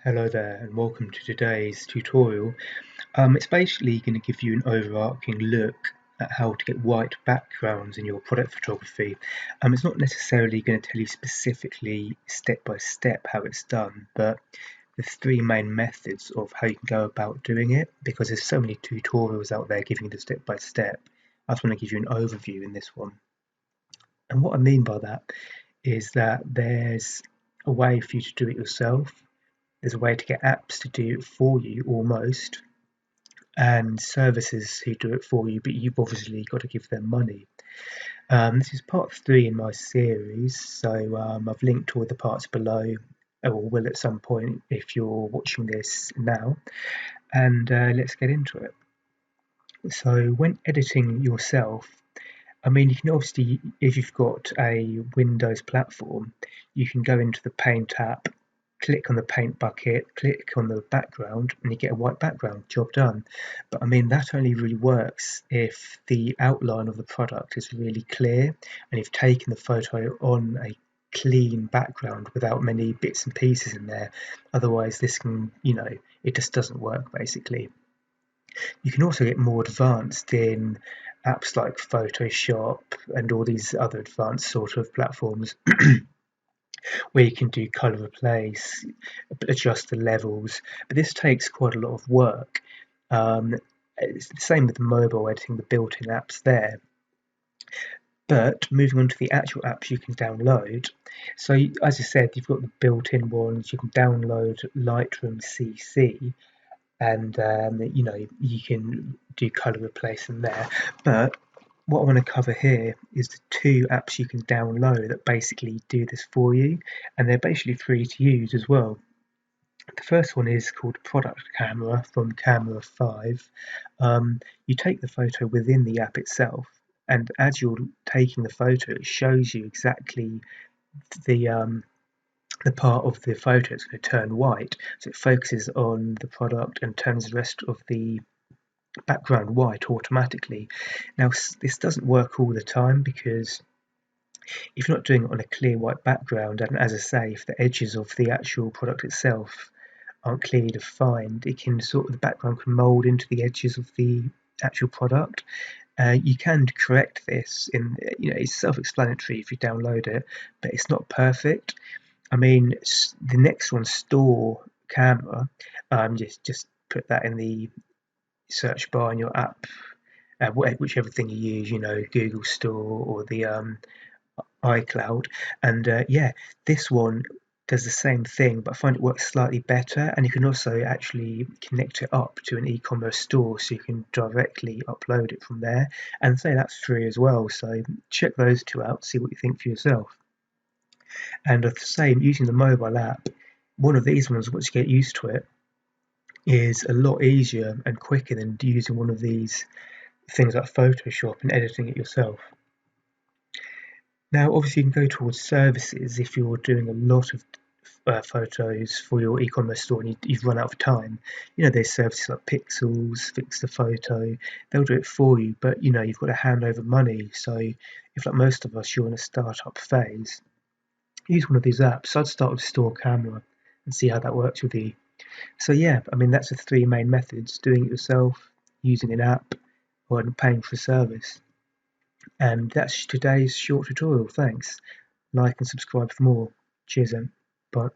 Hello there and welcome to today's tutorial. It's basically going to give you an overarching look at how to get white backgrounds in your product photography. It's not necessarily going to tell you specifically step by step how it's done, but the three main methods of how you can go about doing it, because there's so many tutorials out there giving you the step by step. I just want to give you an overview in this one. And what I mean by that is that there's a way for you to do it yourself. There's a way to get apps to do it for you almost, and services who do it for you, but you've obviously got to give them money. This is part 3 in my series, so I've linked all the parts below, or will at some point if you're watching this now, and let's get into it. So when editing yourself, you can obviously, if you've got a Windows platform, you can go into the Paint app, click on the paint bucket, click on the background, and you get a white background. Job done. But that only really works if the outline of the product is really clear and you've taken the photo on a clean background without many bits and pieces in there. Otherwise, this can, it just doesn't work basically. You can also get more advanced in apps like Photoshop and all these other advanced sort of platforms where you can do color replace, adjust the levels, but this takes quite a lot of work. It's the same with the mobile editing, the built-in apps there. But moving on to the actual apps you can download. So as I said, you've got the built-in ones. You can download Lightroom CC, and you can do color replace in there. But what I want to cover here is the 2 apps you can download that basically do this for you, and they're basically free to use as well. The first one is called Product Camera from Camera 5. You take the photo within the app itself, and as you're taking the photo, it shows you exactly the part of the photo that's going to turn white. So it focuses on the product and turns the rest of the background white automatically. Now, this doesn't work all the time, because if you're not doing it on a clear white background, and as I say, if the edges of the actual product itself aren't clearly defined, it can the background can mold into the edges of the actual product. You can correct this it's self-explanatory if you download it, but it's not perfect. The next one, Store Camera, just put that in the search bar in your app, whichever thing you use, Google Store or the iCloud, and this one does the same thing, but I find it works slightly better, and you can also actually connect it up to an e-commerce store, so you can directly upload it from there, and say that's free as well. So check those 2 out, see what you think for yourself. And the same, using the mobile app, one of these ones, once you get used to it, is a lot easier and quicker than using one of these things like Photoshop and editing it yourself. Now, obviously, you can go towards services if you're doing a lot of photos for your e-commerce store and you've run out of time. There's services like Pixels, Fix the Photo, they'll do it for you, but you've got to hand over money. So if, like most of us, you're in a startup phase, use one of these apps. I'd start with Store Camera and see how that works with you. So yeah, that's the 3 main methods: doing it yourself, using an app, or paying for a service. And that's today's short tutorial. Thanks. Like and subscribe for more. Cheers then. Bye.